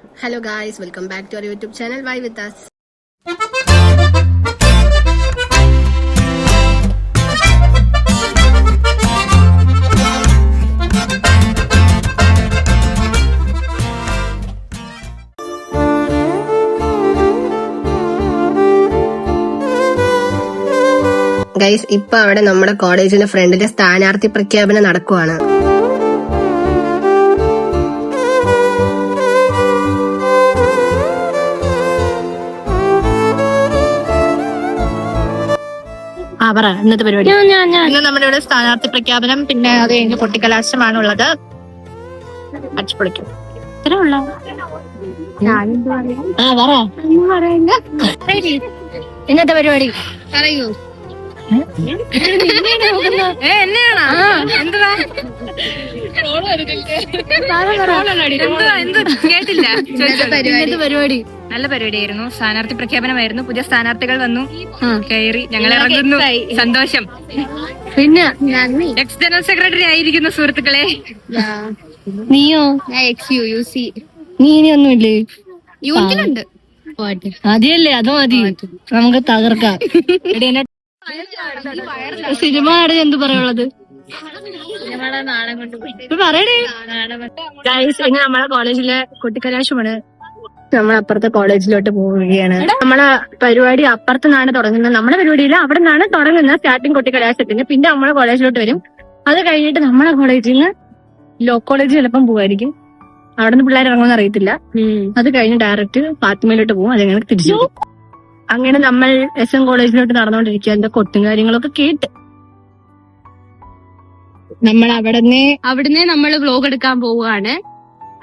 Hello guys, welcome back to our YouTube channel. Why with us? Guys, ഇപ്പൊ അവിടെ നമ്മുടെ കോളേജിന്റെ ഫ്രണ്ടിലെ സ്ഥാനാർത്ഥി പ്രഖ്യാപനം നടക്കുവാണ്. ഇന്നത്തെ പരിപാടി ഇന്ന് നമ്മുടെ ഇവിടെ സ്ഥാനാർത്ഥി പ്രഖ്യാപനം, പിന്നെ അത് കഴിഞ്ഞ് കൊട്ടിക്കലാശമാണുള്ളത്. അടിച്ചുപൊളിക്കും. ഇത്ര ഉള്ള ഇന്നത്തെ പരിപാടി പറയൂ. പരിപാടി നല്ല പരിപാടിയായിരുന്നു. സ്ഥാനാർത്ഥി പ്രഖ്യാപനമായിരുന്നു. പുതിയ സ്ഥാനാർത്ഥികൾ വന്നു, കയറി, ഞങ്ങൾ ഇറങ്ങുന്നു. സന്തോഷം. പിന്നെ എക്സ് ജനറൽ സെക്രട്ടറി ആയിരിക്കുന്നു സുഹൃത്തുക്കളെ. നീയോ? നീ ഇനിയൊന്നുമില്ലേ? യൂത്തിലുണ്ട്. മതിയല്ലേ, അത് മതി, നമുക്ക് തകർക്കാം. സിനിമ ആടെ എന്ത് പറയുള്ളത്? പറയണേ. നമ്മളെ കോളേജിലെ കൊട്ടിക്കലാശമാണ്. നമ്മളപ്പുറത്തെ കോളേജിലോട്ട് പോവുകയാണ്. നമ്മളെ പരിപാടി അപ്പുറത്ത് നിന്നാണ് തുടങ്ങുന്നത്. നമ്മുടെ പരിപാടിയില്ല, അവിടെ നിന്നാണ് തുടങ്ങുന്നത് സ്റ്റാർട്ടിങ് കൊട്ടിക്കലാശത്തിന്. പിന്നെ നമ്മളെ കോളേജിലോട്ട് വരും. അത് കഴിഞ്ഞിട്ട് നമ്മളെ കോളേജിൽ നിന്ന് ലോ കോളേജ് ചിലപ്പം പോവായിരിക്കും. അവിടെ നിന്ന് പിള്ളേർ ഇറങ്ങുമെന്ന് അറിയത്തില്ല. അത് കഴിഞ്ഞ് ഡയറക്റ്റ് ഫാത്തിമയിലോട്ട് പോകും. അതെങ്ങനെ തിരിച്ചു. അങ്ങനെ നമ്മൾ SM കോളേജിലോട്ട് നടന്നുകൊണ്ടിരിക്കുക. എന്താ കൊട്ടും കാര്യങ്ങളൊക്കെ കേട്ട് നമ്മൾ അവിടുന്ന് നമ്മൾ വ്ലോഗ് എടുക്കാൻ പോവുകയാണ്.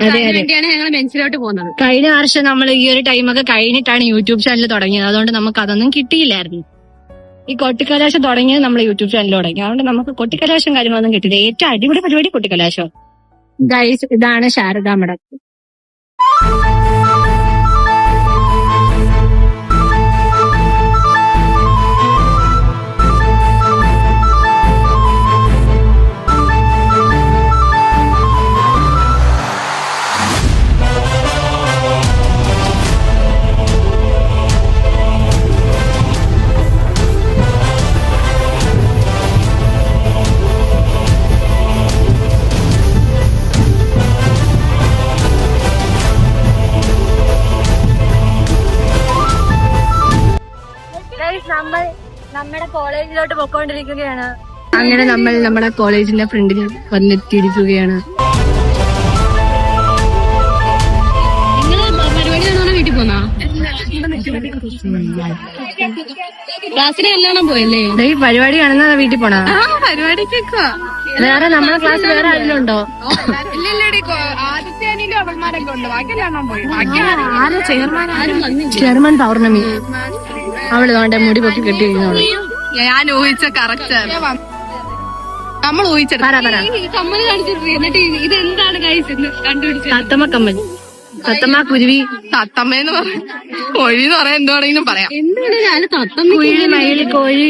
അതിനുവേണ്ടിയാണ് ഞങ്ങൾ ബെഞ്ചിലോട്ട് പോകുന്നത്. കഴിഞ്ഞ വർഷം നമ്മൾ ഈ ഒരു ടൈമൊക്കെ കഴിഞ്ഞിട്ടാണ് യൂട്യൂബ് ചാനൽ തുടങ്ങിയത്. അതുകൊണ്ട് നമുക്ക് അതൊന്നും കിട്ടിയില്ലായിരുന്നു. ഈ കൊട്ടിക്കലാശം തുടങ്ങിയത് നമ്മൾ യൂട്യൂബ് ചാനൽ തുടങ്ങി. അതുകൊണ്ട് നമുക്ക് കൊട്ടിക്കലാശം കാര്യങ്ങളൊന്നും കിട്ടിയില്ല. ഏറ്റവും അടിപൊളി പരിപാടി കൊട്ടിക്കലാശം. ഗൈസ്, ഇതാണ് ശാരദാ മഠം. നമ്മുടെ കോളേജിലോട്ട് പോയിക്കൊണ്ടിരിക്കുകയാണ്. അങ്ങനെ നമ്മൾ നമ്മുടെ കോളേജിന്റെ ഫ്രണ്ടിൽ വന്നെത്തിയിരിക്കുകയാണ്. വീട്ടിൽ പോന്നാ ക്ലാസ്സിലെ കല്യാണം പോയല്ലേ? ഈ പരിപാടി കാണുന്ന വീട്ടിൽ പോണാ? പരിപാടിക്ക് വേറെ നമ്മളെ ക്ലാസ് വേറെ ആരെങ്കിലും ഉണ്ടോ? ചെയർമാൻ പൗർണമി. അവള് വേണ്ട മുടി പൊക്കി കെട്ടിയിരുന്നോളൂ. ഞാൻ ഊഹിച്ച കറക്റ്റ്. നമ്മൾ ഊഹിച്ചത് കമ്മല് കാണിച്ചിട്ട് എന്നിട്ട് ഇതെന്താണ് കണ്ടുപിടിച്ചത്? തത്തമ്മ കമ്മൽ, തത്തമ്മ കുരുവി, തത്തമ്മേന്ന് പറയും, കോഴിന്ന് പറയാൻ എന്തുവാണെങ്കിലും പറയാം. എന്താണ് തത്തമ്മ, കുഴി, മയിൽ, കോഴി.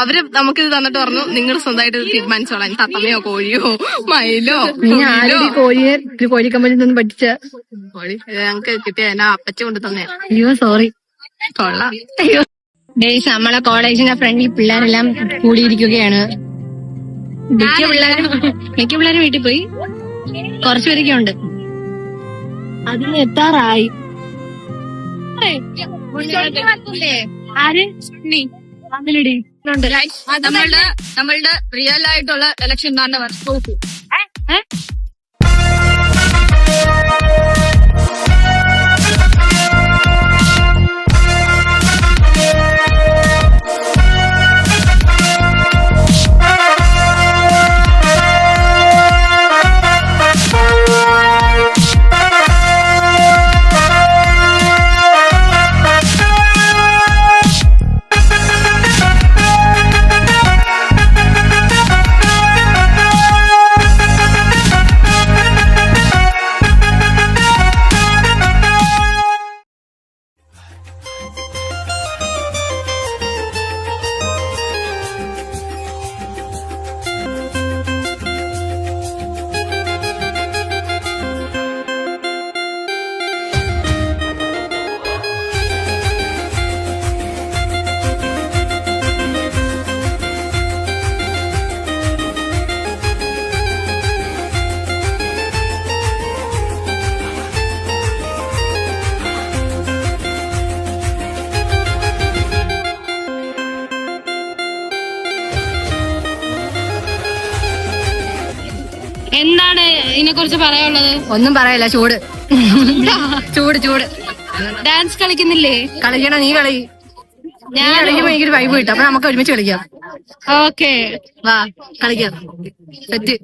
അവര് നമുക്കിത് തന്നിട്ട് പറഞ്ഞു, നിങ്ങൾ സ്വന്തമായിട്ട് തീരുമാനിച്ചോളാം, തത്തമ്മയോ കോഴിയോ മയിലോ. നീ ആരുടെ കോഴിയെ കോഴിക്കമ്മലിൽ നിന്ന് പഠിച്ച? കോഴി ഞങ്ങക്ക് കിട്ടിയ എന്നാ അപ്പച്ച കൊണ്ട് തന്നെ. അയ്യോ സോറി. കൊള്ളാം. അയ്യോ ഡേയ്സ്, നമ്മളെ കോളേജിന്റെ ഫ്രണ്ടിൽ പിള്ളേരെല്ലാം കൂടിയിരിക്കുകയാണ്. മിക്ക പിള്ളേരും വീട്ടിൽ പോയി, കുറച്ചുപേരൊക്കെ ഉണ്ട്. അതിന് എത്താറായി. ആര്? നമ്മളുടെ റിയൽ ആയിട്ടുള്ള ഇലക്ഷൻ തന്നെ നോക്കൂ. ഇതിനെ കുറിച്ച് പറയാനുള്ളത്? ഒന്നും പറയല്ല, ചൂട് ചൂട് ചൂട്. ഡാൻസ് കളിക്കുന്നില്ലേ? കളിക്കണം, നീ കളി. ഞാൻ കളിക്കുമ്പോ എനിക്കൊരു വൈബ് കിട്ടും, അപ്പൊ നമുക്ക് ഒരുമിച്ച് കളിക്കാം. ഓക്കെ, വാ കളിക്കാം. സെറ്റ്.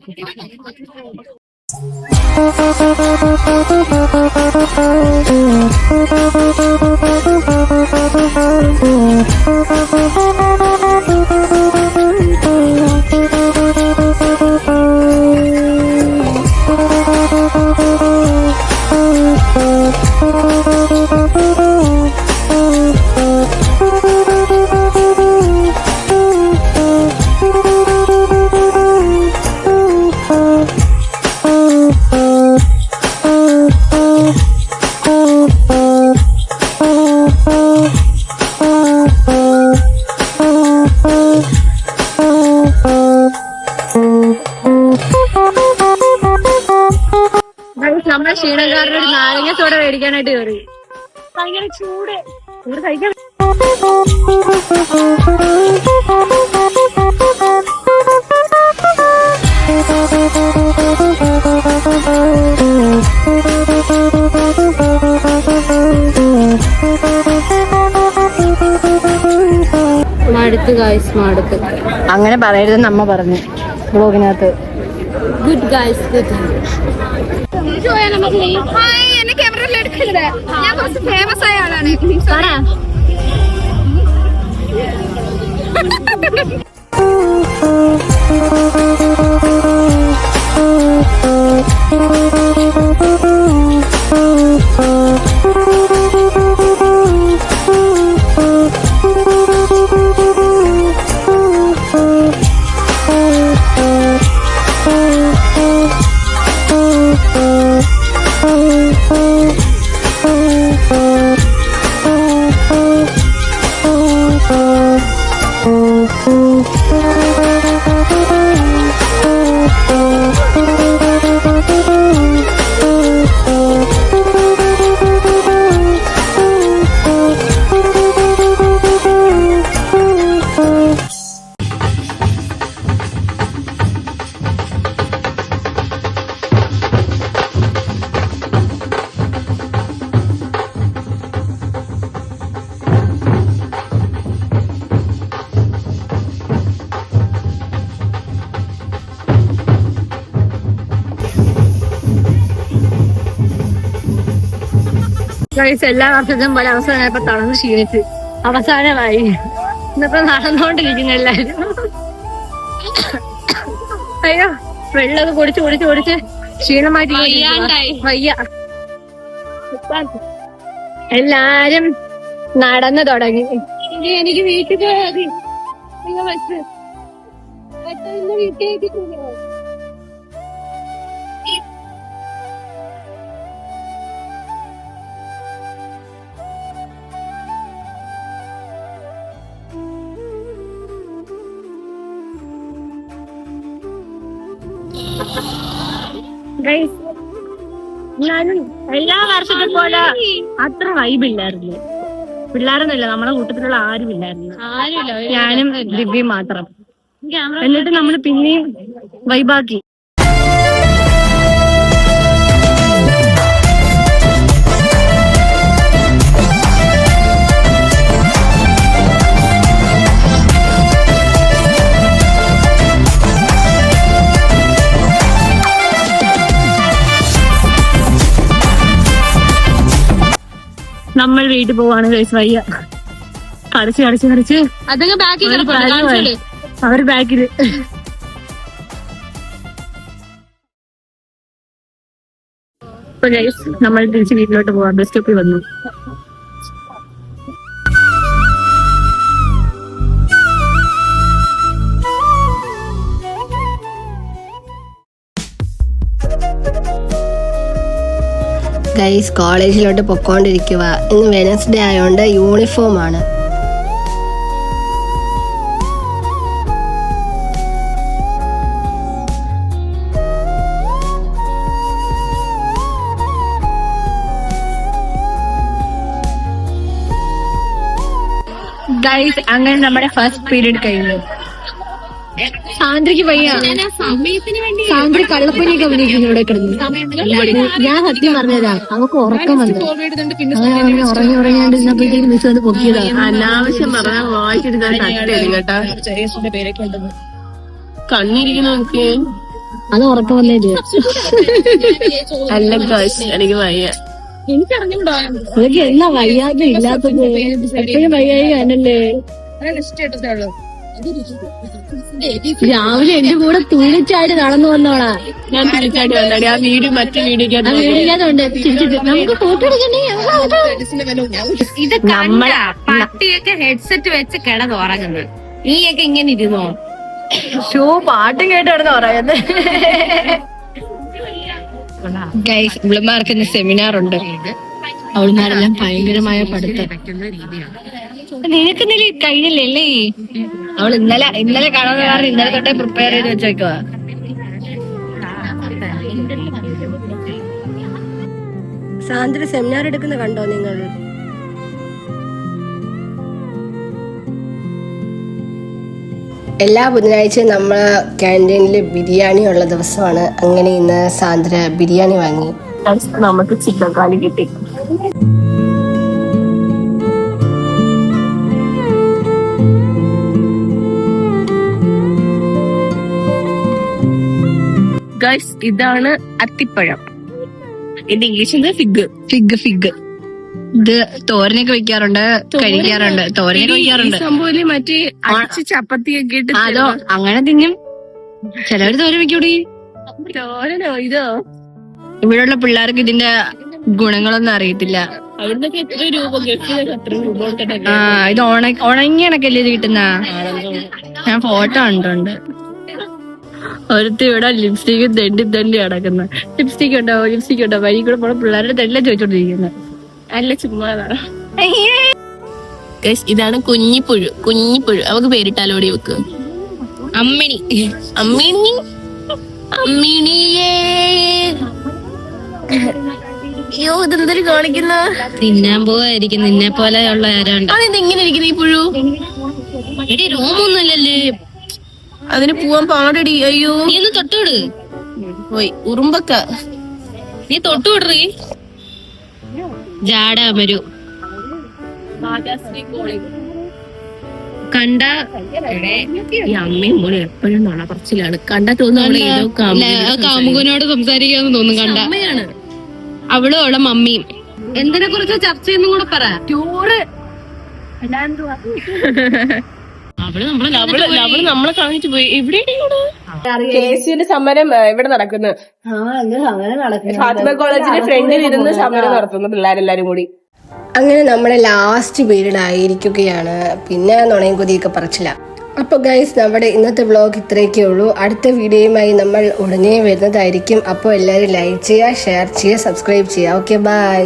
നമ്മുടെ ക്ഷീണക്കാരുടെ ഒരു നാരങ്ങ സോഡ മേടിക്കാനായിട്ട് കയറി. ഭയങ്കര ചൂട്, ചൂട് കഴിക്കാൻ. മടുത്ത് ഗൈസ്, മടുത്ത്. അങ്ങനെ പറയരുതെന്ന് അമ്മ പറഞ്ഞു ബ്ലോഗിനകത്ത്. Good guys, good. എന്നെ ക്യാമറയിൽ എടുക്കരുത്, ഞാൻ കുറച്ച് ഫേമസ് ആയ ആളാണ്. എല്ലാ വർഷത്തും പോലെ അവസാനമായപ്പോ തളർന്ന് ക്ഷീണിച്ച് അവസാനമായി. ഇന്നിപ്പോ നടന്നുകൊണ്ടിരിക്കുന്ന എല്ലാരും. അയ്യോ, വെള്ളമൊക്കെ കുടിച്ച് കുടിച്ച് കുടിച്ച് ക്ഷീണമായിട്ട് വയ്യ. എല്ലാരും നടന്നു തുടങ്ങി. എനിക്ക് വീട്ടിൽ പോയാൽ വീട്ടിലേക്ക്. ഞാനും എല്ലാ വർഷത്തെ പോലെ അത്ര വൈബില്ലായിരുന്നു. പിള്ളേരൊന്നുമില്ല, നമ്മുടെ കൂട്ടത്തിലുള്ള ആരും ഇല്ലായിരുന്നു. ഞാനും ദിവ്യയും മാത്രം. എന്നിട്ട് നമ്മൾ പിന്നെയും വൈബാക്കി. നമ്മൾ വീട്ടിൽ പോവാണ് ഗൈസ്. വയ്യ, കളിച്ച് കളിച്ച് കളിച്ച് അവര് ബാക്കില്. ഇപ്പൊ ഗൈസ് നമ്മൾ തിരിച്ച് വീട്ടിലോട്ട് പോവാം. ബസ് സ്റ്റോപ്പിൽ വന്നു. ഗൈസ്, കോളേജിലോട്ട് പൊക്കോണ്ടിരിക്കുക. ഇന്ന് വെനസ്ഡേ ആയതുകൊണ്ട് യൂണിഫോം ആണ്. ഗൈസ്, അങ്ങനെ നമ്മുടെ ഫസ്റ്റ് പീരീഡ് കഴിഞ്ഞു. സാന്ദ്രയ്ക്ക് വയ്യ. സാന്ദ്ര കള്ളപ്പനിയൊക്കെ അഭിനയിക്കുന്നു ഇവിടെ കിടന്നു. ഞാൻ സത്യം പറഞ്ഞതാ, അവക്ക് ഉറക്കം വന്നു. അങ്ങനെ ഉറങ്ങി ഉറങ്ങാണ്ടിരുന്നപ്പോഴത്തേക്ക് മിസ് വന്ന് പൊക്കിയതാ. അനാവശ്യം പറഞ്ഞാൽ വായിച്ചെടുക്കാൻ തട്ടേലും കേട്ടാ. കണ്ണിരിക്കുന്ന നോക്കി അത് ഉറക്കം വന്നേ. അല്ല ഗൈസ്, എനിക്ക് വയ്യ. അതൊക്കെ എന്നാ വയ്യാതെ ഇല്ലാത്തത്? എപ്പോഴും വയ്യായി ആണല്ലേ. രാവിലെ എന്റെ കൂടെ തുള്ളിച്ചാടി നടന്നു വന്നോളാ. ഞാൻ തിരിച്ചാടി വന്നാടി. ആ വീഡിയോ മറ്റേ വീഡിയോക്കകത്ത് നമുക്ക് ഫോട്ടോ എടുക്കണേ. ഇത് നമ്മളെ പട്ടിയൊക്കെ ഹെഡ്സെറ്റ് വെച്ച് കിടന്നുറങ്ങുന്നത്. നീയൊക്കെ ഇങ്ങനെ ഇരുന്നോ? പാട്ടും കേട്ട് കിടന്ന് പറയുന്നത്. ഗൈസ്, ഇവളുമാർക്ക് ഇന്ന് സെമിനാർ ഉണ്ട്. അവളുമാരെല്ലാം ഭയങ്കരമായ പഠിത്തം. നിനക്ക് ഇന്നലെ കഴിഞ്ഞില്ലേ? അവൾ ഇന്നലെ കാണുന്ന കാരണം ഇന്നലെ തൊട്ടേ പ്രിപ്പയർ ചെയ്ത് വെച്ചേക്കുവാ. സാന്ദ്ര സെമിനാർ എടുക്കുന്ന കണ്ടോ നിങ്ങൾ? എല്ലാ ബുധനാഴ്ചയും നമ്മളെ ക്യാൻറ്റീനിൽ ബിരിയാണി ഉള്ള ദിവസമാണ്. അങ്ങനെ ഇന്ന് സാന്ദ്ര ബിരിയാണി വാങ്ങി. നമുക്ക് ചിക്കൻ കാലി കിട്ടി. ഗൈസ്, ഇതാണ് അത്തിപ്പഴം. ഇത് ഇംഗ്ലീഷിൽ ഫിഗ്. ഇത് തോരനൊക്കെ വെക്കാറുണ്ട്, കഴിക്കാറുണ്ട്. തോരനൊക്കെ വെക്കാറുണ്ട്. സംഭവം മറ്റേ അടിച്ച് ചപ്പത്തിയൊക്കെ ഇട്ട് അതോ അങ്ങനെ തിന്നും. ചിലവര് തോരൻ വെക്കൂടി. തോരനോ ഇതോ? ഇവിടെയുള്ള പിള്ളേർക്ക് ഇതിന്റെ ഗുണങ്ങളൊന്നും അറിയത്തില്ല. അവിടുന്നൊക്കെ എത്ര രൂപ? ഗൾഫിലൊക്കെ എത്ര രൂപ? ഇത് ഉണങ്ങിയണക്കല്ലേ ഇത് കിട്ടുന്ന. ഞാൻ ഫോട്ടോ കണ്ടുണ്ട്. ഒരുത്തി ഇവിടെ ലിപ്സ്റ്റിക്ക് തെണ്ടി അടക്കുന്ന. ലിപ്സ്റ്റിക് ഉണ്ടോ വഴി കൂടെ പോണ പിള്ളേരുടെ തെല്ലാം ചോദിച്ചോണ്ടിരിക്കുന്നത്. അല്ല, ചുമ്മാതാണ്. ഇതാണ് കുഞ്ഞിപ്പുഴു. അവക്ക് പേരിട്ടാലോടി വെക്ക്. അമ്മിണിയേ. അയ്യോ, ഇതെന്തൊരു കാണിക്കുന്ന. തിന്നാൻ പോവായിരിക്കും. നിന്നെ പോലെ ഉള്ള ആരാണ്ട്. അതെങ്ങനെ ഇരിക്കുന്ന ഈ പുഴു? എടി, റോമൊന്നുമല്ലല്ലേ. അതിന് പോവാൻ പാടടി. അയ്യോ, നീ ഒന്ന് തൊട്ടുവിട്. പോയി ഉറുമ്പക്ക. നീ തൊട്ടുവിടറി. ജാടാമരു കണ്ട. ഈ അമ്മയും മോളെ എപ്പോഴും നുണ പറച്ചിലാണ്. കണ്ട തോന്നുന്നു കാമുകനോട് സംസാരിക്കാന്ന് തോന്നും. കണ്ട അമ്മയാണ്. അവളും അവളെ മമ്മിയും എന്തിനെ കുറിച്ച് ചർച്ച ചെയ്യുന്നു കൂടെ പറ. ടൂറ്. അവള് നമ്മളെ കാണിച്ചു പോയി. എവിടെയാണ് KSUന്റെ സമരം ഇവിടെ നടക്കുന്നത്? ഫാത്തിമ കോളേജിന്റെ ഫ്രണ്ടിൽ ഇരുന്ന് സമരം നടത്തുന്നു പിള്ളേരെല്ലാരും കൂടി. അങ്ങനെ നമ്മുടെ ലാസ്റ്റ് പീരീഡ് ആയിരിക്കുകയാണ്. പിന്നെ നുണയും കൊതിയൊക്കെ പറച്ചില്ല. അപ്പോൾ ഗൈസ്, നമ്മുടെ ഇന്നത്തെ വ്ളോഗ് ഇത്രയൊക്കെ ഉള്ളൂ. അടുത്ത വീഡിയോയുമായി നമ്മൾ ഉടനെ വരുന്നതായിരിക്കും. അപ്പോൾ എല്ലാവരും ലൈക്ക് ചെയ്യുക, ഷെയർ ചെയ്യുക, സബ്സ്ക്രൈബ് ചെയ്യുക. Okay, by.